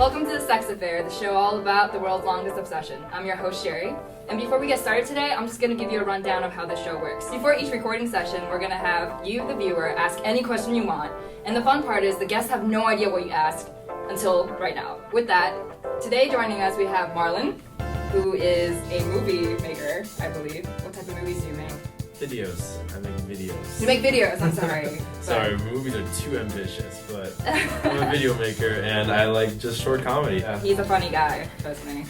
Welcome to The Sex Affair, the show all about the world's longest obsession. I'm your host, Sherry. And before we get started today, I'm just going to give you a rundown of how the show works. Before each recording session, we're going to have you, the viewer, ask any question you want. And the fun part is the guests have no idea what you asked until right now. With that, today joining us we have Marlon, who is a movie maker, I believe. What type of movies do you make? Videos. I make videos. You make videos, I'm sorry. Sorry, movies are too ambitious, but I'm a video maker and I like just short comedy. Yeah. He's a funny guy, trust me.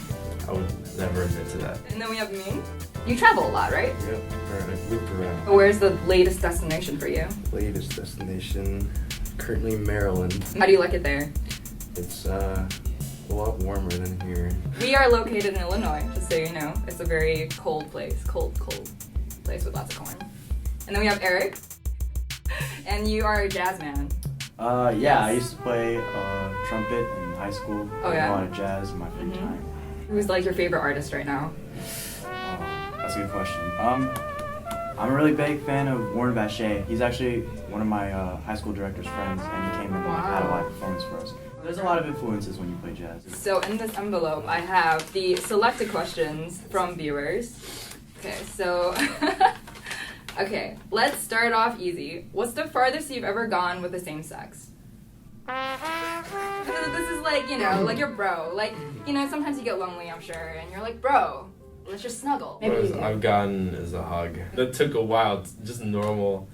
I would never admit to that. And then we have me. You travel a lot, right? Yep, I loop around. Where's the latest destination for you? Latest destination, currently Maryland. How do you like it there? It's a lot warmer than here. We are located in Illinois, just so you know. It's a very cold place, cold place with lots of corn. And then we have Eric, and you are a jazz man. Yeah, I used to play trumpet in high school. Oh, yeah? A lot of jazz in my free time. Who's like your favorite artist right now? That's a good question. I'm a really big fan of Warren Bachet. He's actually one of my high school director's friends, and he came in and had a live performance for us. There's a lot of influences when you play jazz. So in this envelope, I have the selected questions from viewers. Okay, so, okay, let's start off easy. What's the farthest you've ever gone with the same sex? This is like, you know, like your bro. Like, you know, sometimes you get lonely, I'm sure, and you're like, bro, let's just snuggle. Maybe I've gotten is a hug. That took a while, just normal,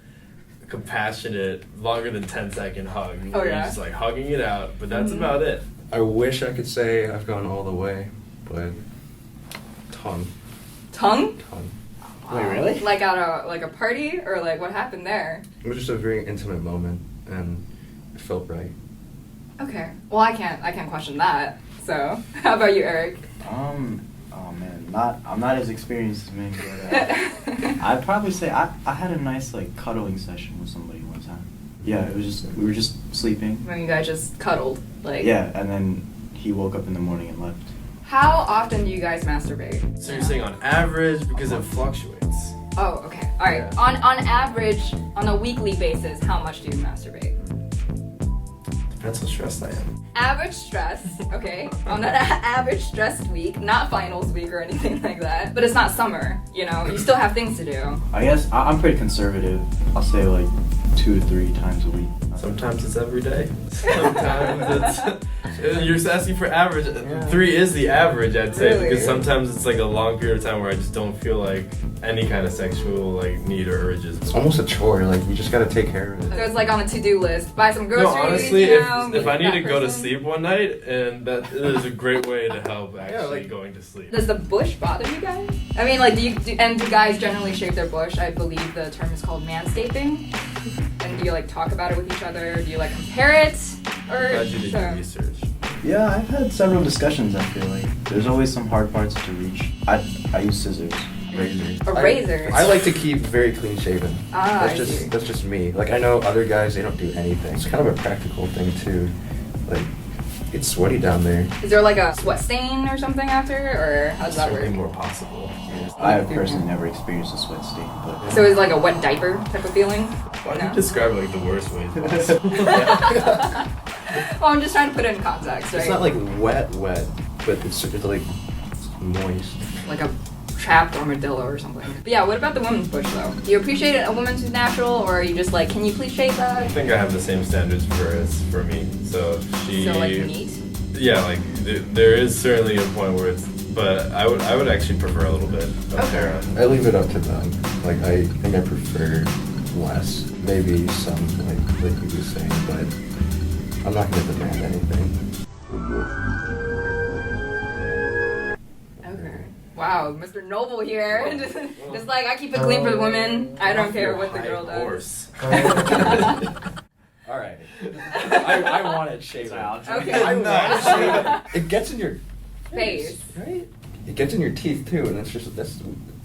compassionate, longer than 10-second hug. Oh, You're yeah? just like hugging it out, but that's about it. I wish I could say I've gone all the way, but tongue. Tongue? Wait, really? Like at a party, or like what happened there? It was just a very intimate moment, and it felt right. Okay. Well, I can't question that. So, how about you, Eric? Oh man, I'm not as experienced as me, but I'd probably say I had a nice like cuddling session with somebody one time. Yeah, it was just we were just sleeping. When you guys just cuddled, like. Yeah, and then he woke up in the morning and left. How often do you guys masturbate? So you're saying on average because it fluctuates. Oh, okay. All right. Yeah. On average, on a weekly basis, how much do you masturbate? Depends how stressed I am. Average stress, okay? On an average stressed week, not finals week or anything like that. But it's not summer, you know? You still have things to do. I guess I'm pretty conservative. I'll say like 2 to 3 times a week. Sometimes it's every day. Sometimes it's... You're asking for average. Yeah. 3 is the average, I'd say, Really? because sometimes it's like a long period of time where I just don't feel like any kind of sexual like need or urges. It's almost a chore, like you just gotta take care of So it. it's like on the to-do list. Buy some groceries, No, honestly, you know, if meet I need that to go to person. sleep one night, and that is a great way to help actually like- going to sleep. Does the bush bother you guys? I mean, like, do guys generally shave their bush? I believe the term is called manscaping. And do you like talk about it with each other? Do you like compare it? Or Glad you did your research. Yeah, I've had several discussions. I feel like there's always some hard parts to reach. I use scissors. Razor. A razor. I like to keep very clean shaven. Ah, I That's see. just me. Like I know other guys, they don't do anything. It's kind of a practical thing too. Like it's sweaty down there. Is there like a sweat stain or something after, or how does that Certainly work? more possible. I have personally never experienced a sweat stain, but So it's like a wet diaper type of feeling? Why do No? you describe it like the worst way possible? Well, I'm just trying to put it in context, right? It's not like wet, but it's like moist. like a trapped armadillo or something. But yeah, what about the woman's bush though? Do you appreciate a woman's who's natural, or are you just like, can you please shave I that? think I have the same standards for her as for me. So if she, So like neat? yeah, like there is certainly a point where it's, but I would actually prefer a little bit of hair on. I leave it up to them. Like I think I prefer less, maybe some like you were saying, but I'm not gonna demand anything. Okay. Wow, Mr. Noble here. just like, I keep it clean for the women. I don't care what the girl does. Horse. All right. I want it shaved. Okay. I want it shaved. It gets in your Face. right? It gets in your teeth too, and that's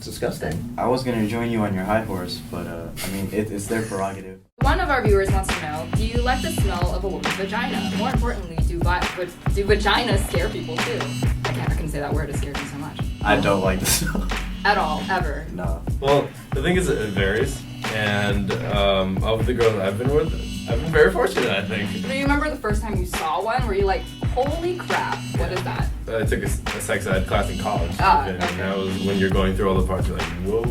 disgusting. I was gonna join you on your high horse, but I mean it's their prerogative. One of our viewers wants to know, do you like the smell of a woman's vagina? More importantly, do vaginas scare people too? I can say that word, it scares me so much. I don't like the smell. At all, ever. No. Well, the thing is, it varies, and of the girls I've been with, I've been very fortunate, I think. Do you remember the first time you saw one? Were you like, Holy crap! What is that? I took a sex ed class in college, and okay. that was when you're going through all the parts. You're like, whoa,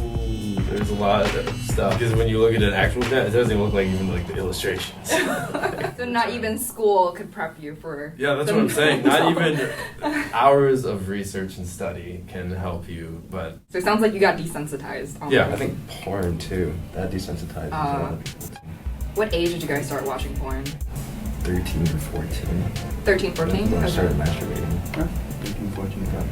there's a lot of stuff. Because when you look at an actual net, it doesn't even look like even like the illustrations. So not even school could prep you for. Yeah, that's what I'm saying. Not even hours of research and study can help you, but So it sounds like you got desensitized. Yeah. I think porn too. That desensitizes a lot of people too. What age did you guys start watching porn? 13 or 14. 13, 14? When I Okay. started masturbating. 13, 14, probably.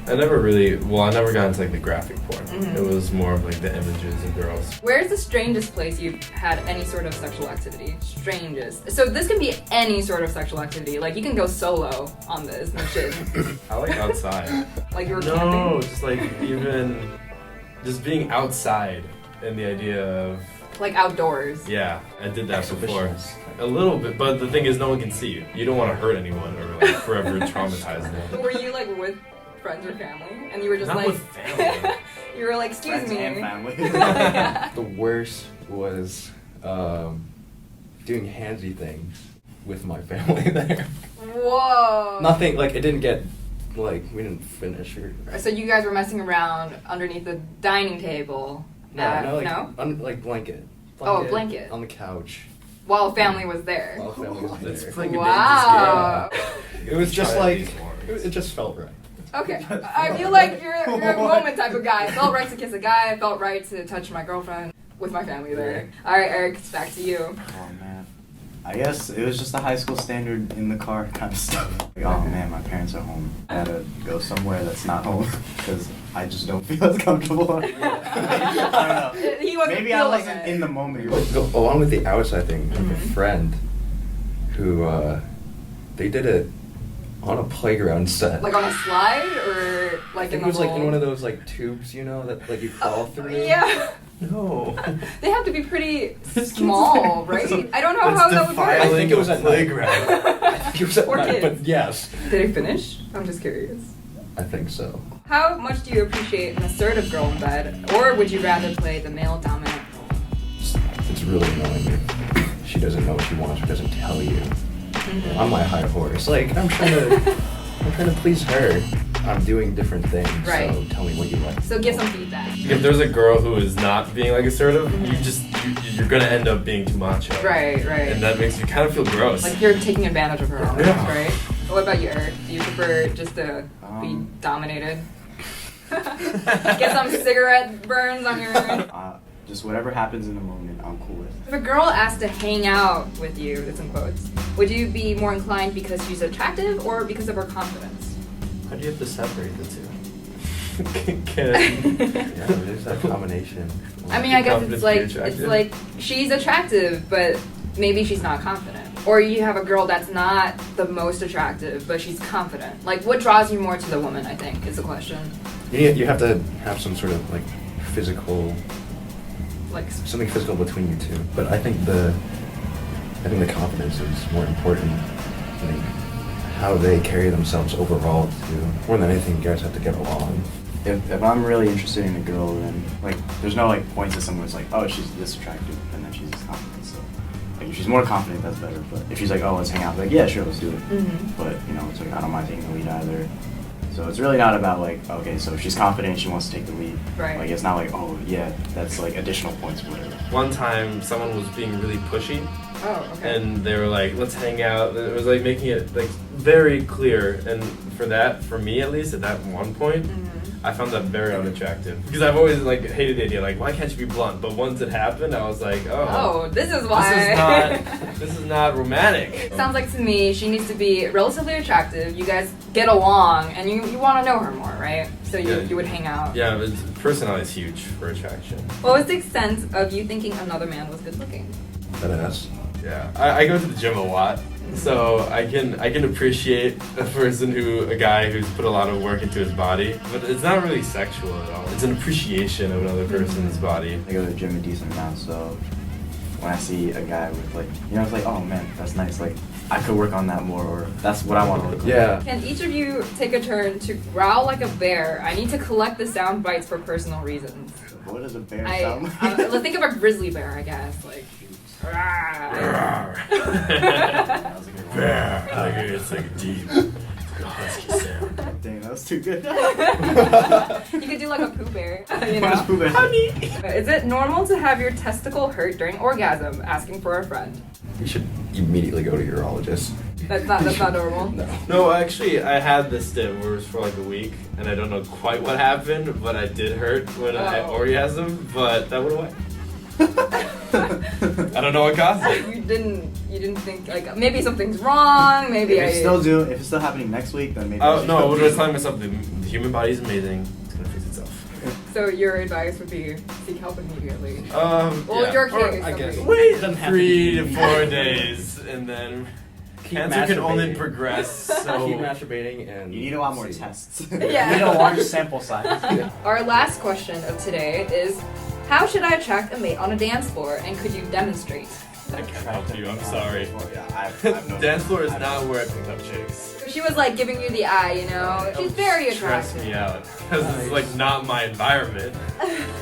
I never got into like the graphic porn. Mhm. It was more of like the images of girls. Where's the strangest place you've had any sort of sexual activity? Strangest. So this can be any sort of sexual activity. Like you can go solo on this, no shit. I like outside. Like you were No, camping. just like even just being outside and the idea of Like outdoors. yeah, I did that before. Exhibitions. A little bit, but the thing is, no one can see you. You don't want to hurt anyone or like forever traumatize them. Were you like with friends or family? And you were just Not like with family. you were like, excuse Friends me. and family. Yeah. The worst was doing handsy things with my family there. Whoa. Nothing, like, it didn't get, like, we didn't finish or... So you guys were messing around underneath the dining table. No, no? like blanket. Oh, a blanket. On the couch. While family was there. While family was It's there. like a Wow. It was just Try like, these ones. it just felt right. Okay. I feel like you're a moment type of guy. It felt right to kiss a guy. It felt right to touch my girlfriend with my family there. All right, Eric, it's back to you. Oh man. I guess it was just a high school standard in the car kind of stuff. Like, oh man, my parents are home. I had to go somewhere that's not home because I just don't feel as comfortable. I don't know. He wasn't Maybe I feeling wasn't it. in the moment. Along with the outside thing, I have a Mhm. friend who, they did it on a playground set. Like on a slide or I like think in it was the like in whole- one of those like tubes, you know, that like you fall through. Yeah. No. They have to be pretty This small, kid's- right? I don't know That's how that would defiling I think it was a at night. playground. I think it was at Poor night, kids. but yes. Did it finish? I'm just curious. I think so. How much do you appreciate an assertive girl in bed, or would you rather play the male dominant role? It's really annoying if she doesn't know what she wants or doesn't tell you. Mhm. On my high horse. Like, I'm trying to please her. I'm doing different things. Right. So tell me what you like. So give some feedback. If there's a girl who is not being like assertive, Mhm. you're gonna end up being too macho. Right, right. And that makes you kind of feel gross. Like you're taking advantage of her almost, Yeah. right? What about you, Eric? Do you prefer just to be Um. dominated? Get some cigarette burns on your... Just whatever happens in the moment, I'm cool with. If a girl asked to hang out with you, that's in quotes, would you be more inclined because she's attractive or because of her confidence? How do you have to separate the two? Yeah, there's that combination. I mean, I guess Confidence it's be like attractive? she's attractive, but maybe she's not confident. Or you have a girl that's not the most attractive, but she's confident. Like, what draws you more to the woman? I think is the question. You have to have some sort of like physical, Like, something physical between you two. But I think the confidence is more important. I think how they carry themselves overall too. More than anything, you guys have to get along. If I'm really interested in a girl, then like there's no like points to someone who's like, oh, she's this attractive, and then she's confident. So like if she's more confident, that's better. But if she's like, oh, let's hang out, like yeah, sure, let's do it. Mhm. But you know, it's like I don't mind taking the lead either. So it's really not about like, okay, so if she's confident, she wants to take the lead. Right. Like it's not like, oh yeah, that's like additional points, whatever. One time, someone was being really pushy, oh, okay. and they were like, "Let's hang out." It was like making it like very clear, and for me at least, at that one point, Mhm. I found that very unattractive because I've always like hated the idea, like, why can't you be blunt? But once it happened, I was like, Oh, this is why. this is not romantic. Sounds like to me she needs to be relatively attractive. You guys get along, and you want to know her more, right? So Yeah. you would hang out. Yeah, but personality is huge for attraction. What was the extent of you thinking another man was good looking? That ass. Yeah, I go to the gym a lot, so I can appreciate a guy who's put a lot of work into his body, but it's not really sexual at all. It's an appreciation of another person's body. I go to the gym a decent amount, so when I see a guy with like, you know, it's like, oh man, that's nice. Like I could work on that more, or that's what I want to work on. Yeah. Can each of you take a turn to growl like a bear? I need to collect the sound bites for personal reasons. What does a bear sound like? Let's think of a grizzly bear, I guess. Like, Bear. It's like deep. It's like a husky sound. Dang, that was too good. you could do like a Pooh Bear. You What is know? Pooh Bear? Is it normal to have your testicle hurt during orgasm? Asking for a friend. You should immediately go to your urologist. That's not normal. No. No, actually, I had this stint where it was for like a week, and I don't know quite what happened, but I did hurt when I orgasm, but that went away. I don't know what caused it. You didn't think like maybe something's wrong. Maybe If it's still happening next week, then maybe. Oh no! What I was telling myself, the human body is amazing. It's gonna fix itself. So your advice would be seek help immediately. Well, Well, your or case, I guess something. wait Doesn't have to 3 be to 4 days, and then cancer can only masturbating. progress. Keep So masturbating and You need a lot more see. tests. Yeah. You need a large sample size. Our last question of today is, how should I attract a mate on a dance floor, and could you demonstrate? I can't help you. I'm sorry. Yeah, I have no Dance floor is not where I pick up chicks. So she was like giving you the eye, you know. She's very Stress attractive. me out because it's like not my environment.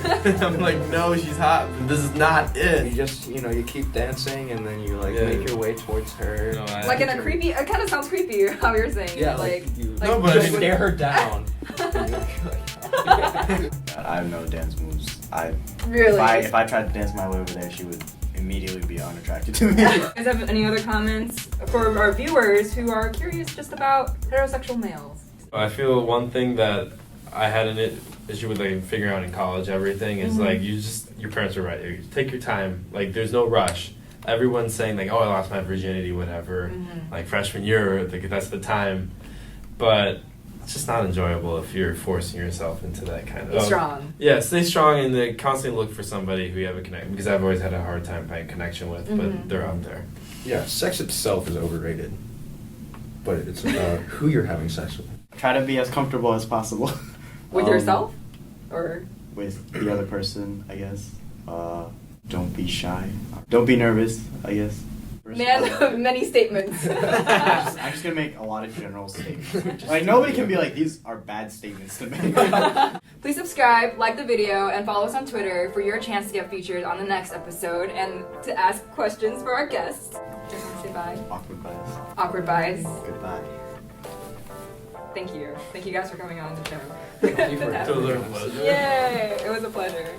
I'm like, no, she's hot, but this is not You it. just, you keep dancing and then you like Yeah. make your way towards her. No, I- Like in a creepy. It kind of sounds creepy how you're saying. Yeah, it, like you like No, but I just mean- stare her down. I have no dance moves. Really. If I tried to dance my way over there, she would immediately be unattracted to me. You guys have any other comments for our viewers who are curious just about heterosexual males? I feel one thing that I had an issue with like figuring out in college everything is like your parents are right. You take your time. Like there's no rush. Everyone's saying like, oh, I lost my virginity, whatever. Like freshman year, like that's the time. But it's just not enjoyable if you're forcing yourself into that kind Be of. strong. Yeah, stay strong and then constantly look for somebody who you have a connection. Because I've always had a hard time finding connection with, but they're out there. Yeah, sex itself is overrated. But it's about who you're having sex with. Try to be as comfortable as possible. With yourself? Or? With the other person, I guess. Don't be shy. Don't be nervous, I guess. Man of many statements. I'm just gonna make a lot of general statements. Like nobody can be like, these are bad statements to make. Please subscribe, like the video, and follow us on Twitter for your chance to get featured on the next episode and to ask questions for our guests. Just want to say bye. Awkward bias. Awkward buys. Goodbye. Thank you. Thank you guys for coming on the show. Thank you for having Totally us. a pleasure. Yay! It was a pleasure.